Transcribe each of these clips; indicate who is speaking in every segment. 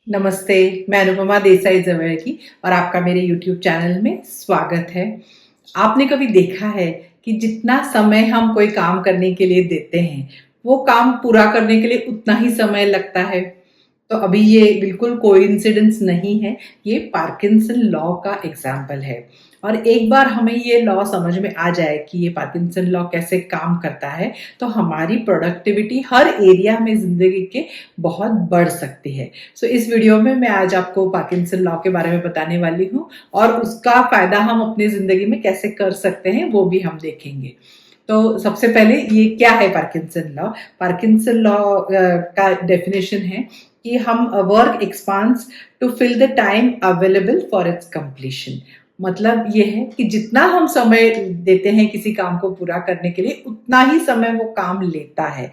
Speaker 1: नमस्ते, मैं अनुपमा देसाई जवेरकी और आपका मेरे यूट्यूब चैनल में स्वागत है। आपने कभी देखा है कि जितना समय हम कोई काम करने के लिए देते हैं, वो काम पूरा करने के लिए उतना ही समय लगता है? तो अभी ये बिल्कुल कोइंसिडेंस नहीं है, ये पार्किंसन लॉ का एग्जाम्पल है। और एक बार हमें ये लॉ समझ में आ जाए कि ये पार्किंसन लॉ कैसे काम करता है, तो हमारी प्रोडक्टिविटी हर एरिया में ज़िंदगी के बहुत बढ़ सकती है। सो इस वीडियो में मैं आज आपको पार्किंसन लॉ के बारे में बताने वाली हूँ और उसका फ़ायदा हम अपनी ज़िंदगी में कैसे कर सकते हैं, वो भी हम देखेंगे। तो सबसे पहले ये क्या है पार्किंसन लॉ? पार्किंसन लॉ का डेफिनेशन है कि हम work expands to fill the time available for its completion. मतलब ये है कि जितना हम समय देते हैं किसी काम को पूरा करने के लिए, उतना ही समय वो काम लेता है।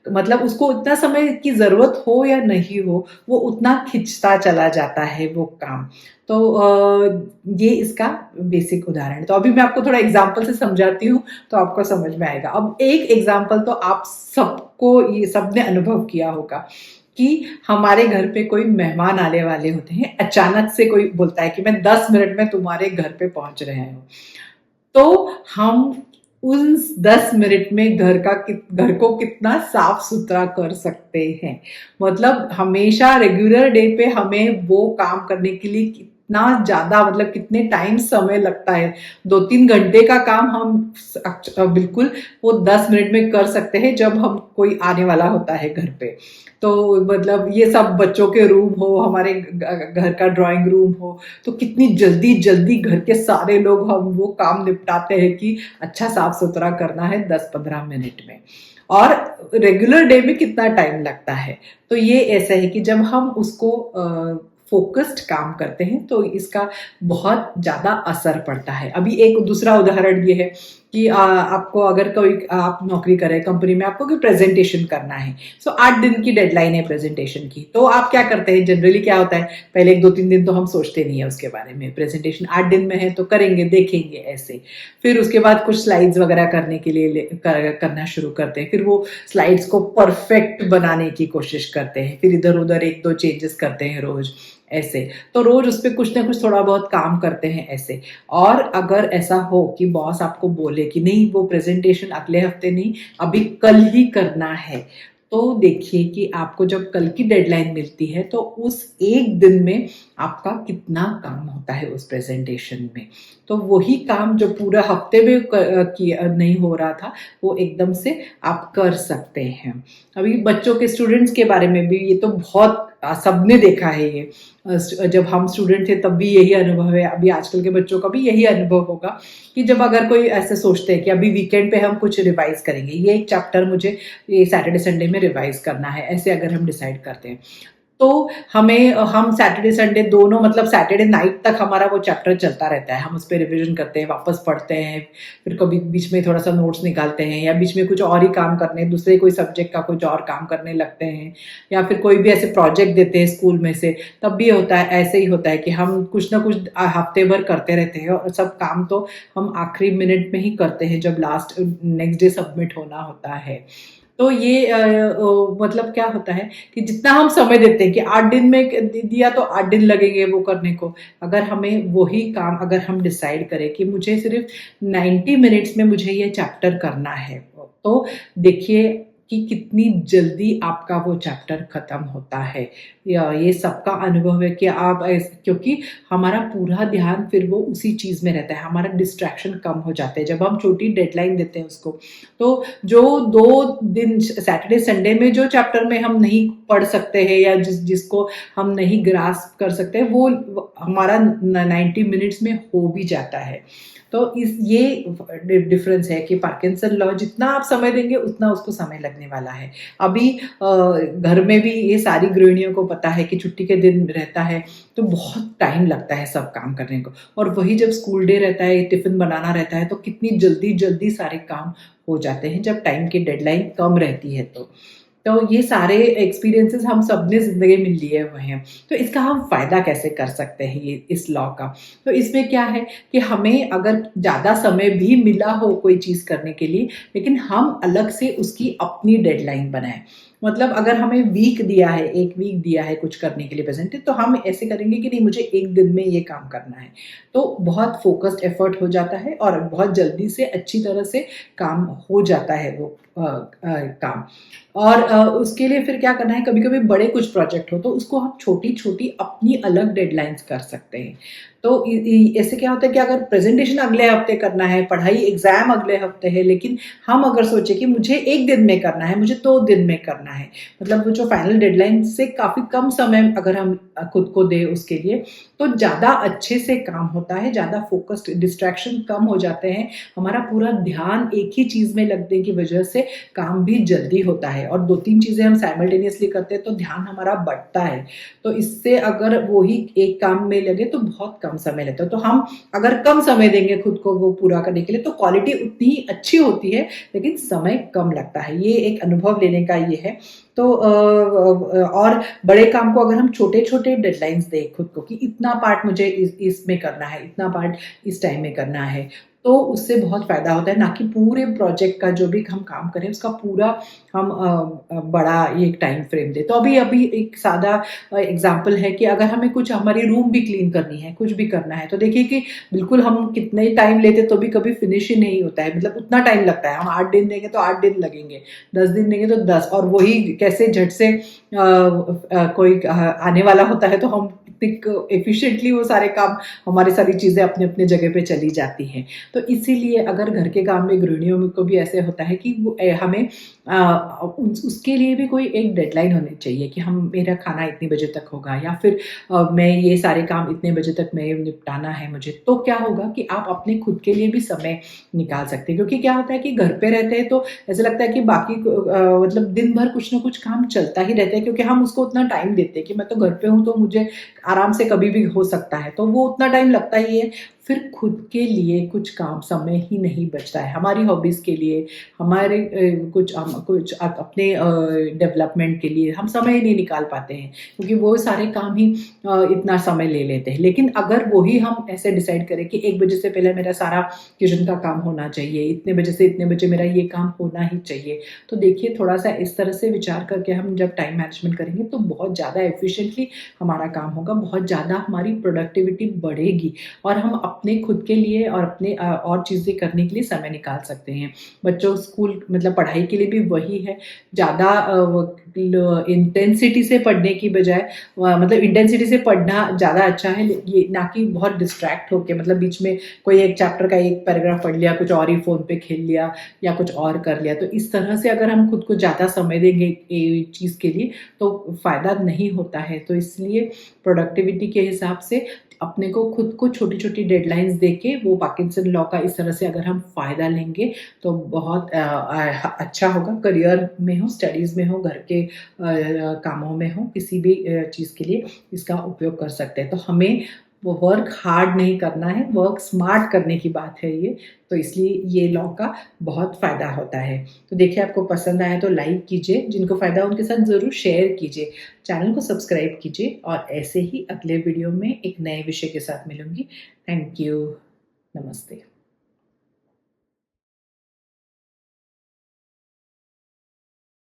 Speaker 1: तो मतलब उसको उतना समय की ज़रूरत हो या नहीं हो, वो उतना खिंचता चला जाता है वो काम। तो ये इसका बेसिक उदाहरण है। तो अभी मैं आपको थोड़ा एग्जाम्पल से समझाती हूँ, तो आपको समझ में आएगा। अब एक एग्जाम्पल तो आप सबको ये सबने अनुभव किया होगा कि हमारे घर पे कोई मेहमान आने वाले होते हैं। अचानक से कोई बोलता है कि मैं 10 मिनट में तुम्हारे घर पे पहुंच रहे हूँ। तो हम उन 10 मिनट में घर को कितना साफ सुथरा कर सकते हैं। मतलब हमेशा रेगुलर डे पे हमें वो काम करने के लिए कितना ज्यादा, मतलब कितने टाइम समय लगता है। 2-3 घंटे का काम हम बिल्कुल वो 10 मिनट में कर सकते हैं जब हम कोई आने वाला होता है घर पे। तो मतलब ये सब बच्चों के रूम हो, हमारे घर का ड्राइंग रूम हो, तो कितनी जल्दी जल्दी घर के सारे लोग हम वो काम निपटाते हैं कि अच्छा साफ सुथरा करना है 10-15 मिनट में। और रेगुलर डे में कितना टाइम लगता है। तो ये ऐसा है कि जब हम उसको फोकस्ड काम करते हैं तो इसका बहुत ज्यादा असर पड़ता है। अभी एक दूसरा उदाहरण ये है कि आपको अगर कोई आप नौकरी करें कंपनी में, आपको कोई प्रेजेंटेशन करना है। सो 8 दिन की डेडलाइन है प्रेजेंटेशन की। तो आप क्या करते हैं, जनरली क्या होता है, पहले 1-2-3 दिन तो हम सोचते नहीं है उसके बारे में। प्रेजेंटेशन 8 दिन में है तो करेंगे, देखेंगे ऐसे। फिर उसके बाद कुछ स्लाइड्स वगैरह करने के लिए करना शुरू करते हैं। फिर वो स्लाइड्स को परफेक्ट बनाने की कोशिश करते हैं। फिर इधर उधर 1-2 चेंजेस करते हैं रोज ऐसे। तो रोज उस पर कुछ ना कुछ थोड़ा बहुत काम करते हैं ऐसे। और अगर ऐसा हो कि बॉस आपको बोले कि नहीं, वो प्रेजेंटेशन अगले हफ्ते नहीं, अभी कल ही करना है, तो देखिए कि आपको जब कल की डेडलाइन मिलती है तो उस एक दिन में आपका कितना काम होता है उस प्रेजेंटेशन में। तो वही काम जो पूरा हफ्ते में नहीं हो रहा था, वो एकदम से आप कर सकते हैं। अभी बच्चों के, स्टूडेंट्स के बारे में भी ये तो बहुत सबने देखा है ये। जब हम स्टूडेंट थे तब भी यही अनुभव है, अभी आजकल के बच्चों का भी यही अनुभव होगा कि जब अगर कोई ऐसे सोचते हैं कि अभी वीकेंड पे हम कुछ रिवाइज करेंगे, ये एक चैप्टर मुझे ये सैटरडे संडे में रिवाइज करना है, ऐसे अगर हम डिसाइड करते हैं, तो हम सैटरडे संडे दोनों, मतलब सैटरडे नाइट तक हमारा वो चैप्टर चलता रहता है। हम उस पर रिविजन करते हैं, वापस पढ़ते हैं, फिर कभी बीच में थोड़ा सा नोट्स निकालते हैं, या बीच में कुछ और ही काम करने, दूसरे कोई सब्जेक्ट का कुछ और काम करने लगते हैं, या फिर कोई भी ऐसे प्रोजेक्ट देते हैं स्कूल में से, तब भी होता है, ऐसे ही होता है कि हम कुछ ना कुछ हफ्ते भर करते रहते हैं और सब काम तो हम आखिरी मिनट में ही करते हैं जब लास्ट नेक्स्ट डे सबमिट होना होता है। तो ये मतलब क्या होता है कि जितना हम समय देते हैं कि 8 दिन में दिया तो 8 दिन लगेंगे वो करने को। अगर हमें वही काम, अगर हम डिसाइड करें कि मुझे सिर्फ 90 मिनट्स में मुझे ये चैप्टर करना है, तो देखिए कि कितनी जल्दी आपका वो चैप्टर खत्म होता है। ये सबका अनुभव है कि क्योंकि हमारा पूरा ध्यान फिर वो उसी चीज में रहता है, हमारा डिस्ट्रैक्शन कम हो जाते हैं जब हम छोटी डेडलाइन देते हैं उसको। तो जो 2 दिन सैटरडे संडे में जो चैप्टर में हम नहीं पढ़ सकते हैं, या जिसको हम नहीं ग्रास्प कर सकते, वो हमारा 90 मिनट्स में हो भी जाता है। तो ये डिफरेंस है कि पार्किंसन लॉ, जितना आप समय देंगे उतना उसको समय लगने वाला है। अभी घर में भी ये सारी गृहिणियों को पता है कि छुट्टी के दिन रहता है तो बहुत टाइम लगता है सब काम करने को, और वही जब स्कूल डे रहता है, टिफिन बनाना रहता है, तो कितनी जल्दी जल्दी सारे काम हो जाते हैं जब टाइम की डेडलाइन कम रहती है। तो ये सारे एक्सपीरियंसेस हम सबने जिंदगी में लिए हुए हैं। तो इसका हम फायदा कैसे कर सकते हैं ये इस लॉ का? तो इसमें क्या है कि हमें अगर ज्यादा समय भी मिला हो कोई चीज करने के लिए, लेकिन हम अलग से उसकी अपनी डेडलाइन बनाएं। मतलब अगर हमें वीक दिया है, 1 वीक दिया है कुछ करने के लिए प्रेजेंट, तो हम ऐसे करेंगे कि नहीं मुझे 1 दिन में ये काम करना है। तो बहुत फ़ोकस्ड एफर्ट हो जाता है और बहुत जल्दी से अच्छी तरह से काम हो जाता है वो काम। और उसके लिए फिर क्या करना है, कभी-कभी बड़े कुछ प्रोजेक्ट हो तो उसको हम छोटी-छोटी अपनी अलग डेडलाइन्स कर सकते हैं। तो ऐसे क्या होता है कि अगर प्रेजेंटेशन अगले हफ्ते करना है, पढ़ाई एग्जाम अगले हफ्ते है, लेकिन हम अगर सोचे कि मुझे 1 दिन में करना है, मुझे 2 दिन में करना है, मतलब वो जो फाइनल डेडलाइन से काफ़ी कम समय अगर हम खुद को दें उसके लिए, तो ज़्यादा अच्छे से काम होता है, ज़्यादा फोकस्ड, डिस्ट्रैक्शन कम हो जाते हैं, हमारा पूरा ध्यान एक ही चीज़ में लगने की वजह से काम भी जल्दी होता है। और 2-3 चीज़ें हम साइमल्टेनियसली करते हैं तो ध्यान हमारा बढ़ता है। तो इससे अगर वो ही एक काम में लगे तो बहुत कम समय लगता है। तो हम अगर कम समय देंगे खुद को वो पूरा करने के लिए तो क्वालिटी उतनी ही अच्छी होती है, लेकिन समय कम लगता है। ये एक अनुभव लेने का ये है। तो और बड़े काम को अगर हम छोटे-छोटे डेडलाइन्स दें खुद को कि इतना पार्ट मुझे इसमें करना है, इतना पार्ट इस टाइम में करना है, तो उससे बहुत फ़ायदा होता है, ना कि पूरे प्रोजेक्ट का जो भी हम काम करें उसका पूरा हम बड़ा एक टाइम फ्रेम दें। तो अभी एक सादा एग्ज़ाम्पल है कि अगर हमें कुछ हमारी रूम भी क्लीन करनी है, कुछ भी करना है, तो देखिए कि बिल्कुल हम कितने टाइम लेते तो भी कभी फिनिश ही नहीं होता है, मतलब उतना टाइम लगता है। हम 8 दिन देंगे तो 8 दिन लगेंगे, 10 दिन देंगे तो 10, और वही कैसे झट से कोई आने वाला होता है तो हम कितनी एफिशिएंटली वो सारे काम, हमारी सारी चीज़ें अपने-अपने जगह पे चली जाती हैं। तो इसीलिए अगर घर के काम में गृहिणियों को भी ऐसे होता है कि वो हमें उसके लिए भी कोई एक डेडलाइन होनी चाहिए कि हम मेरा खाना इतने बजे तक होगा, या फिर मैं ये सारे काम इतने बजे तक मैं निपटाना है मुझे। तो क्या होगा कि आप अपने खुद के लिए भी समय निकाल सकते हैं, क्योंकि क्या होता है कि घर पे रहते हैं तो ऐसा लगता है कि बाकी मतलब दिन भर कुछ ना कुछ काम चलता ही रहता है, क्योंकि हम उसको उतना टाइम देते हैं कि मैं तो घर पे हूँ तो मुझे आराम से कभी भी हो सकता है, तो वो उतना टाइम लगता ही है। फिर खुद के लिए कुछ काम समय ही नहीं बचता है, हमारी हॉबीज़ के लिए, हमारे कुछ अपने डेवलपमेंट के लिए हम समय ही नहीं निकाल पाते हैं, क्योंकि वो सारे काम ही इतना समय ले लेते हैं। लेकिन अगर वही हम ऐसे डिसाइड करें कि 1 बजे से पहले मेरा सारा किचन का काम होना चाहिए, इतने बजे से इतने बजे मेरा ये काम होना ही चाहिए, तो देखिए थोड़ा-सा इस तरह से विचार करके हम जब टाइम मैनेजमेंट करेंगे तो बहुत ज़्यादा एफिशिएंटली हमारा काम होगा, बहुत ज़्यादा हमारी प्रोडक्टिविटी बढ़ेगी और हम अपने खुद के लिए और अपने और चीज़ें करने के लिए समय निकाल सकते हैं। बच्चों स्कूल मतलब पढ़ाई के लिए भी वही है, ज़्यादा इंटेंसिटी से पढ़ने की बजाय मतलब इंटेंसिटी से पढ़ना ज़्यादा अच्छा है, ये ना कि बहुत डिस्ट्रैक्ट होके, मतलब बीच में कोई एक चैप्टर का एक पैराग्राफ पढ़ लिया, कुछ और ही फ़ोन पे खेल लिया या कुछ और कर लिया। तो इस तरह से अगर हम खुद को ज़्यादा समय देंगे चीज़ के लिए तो फ़ायदा नहीं होता है। तो इसलिए प्रोडक्टिविटी के हिसाब से अपने को खुद को छोटी-छोटी डेडलाइन्स देके वो पार्किंसन लॉ का इस तरह से अगर हम फ़ायदा लेंगे तो बहुत अच्छा होगा। करियर में हो, स्टडीज़ में हो, घर के कामों में हो, किसी भी चीज़ के लिए इसका उपयोग कर सकते हैं। तो हमें वो वर्क हार्ड नहीं करना है, वर्क स्मार्ट करने की बात है ये। तो इसलिए ये लॉ का बहुत फ़ायदा होता है। तो देखिए आपको पसंद आया तो लाइक कीजिए, जिनको फ़ायदा हो उनके साथ ज़रूर शेयर कीजिए। चैनल को सब्सक्राइब कीजिए और ऐसे ही अगले वीडियो में एक नए विषय के साथ मिलूँगी। Thank you. नमस्ते।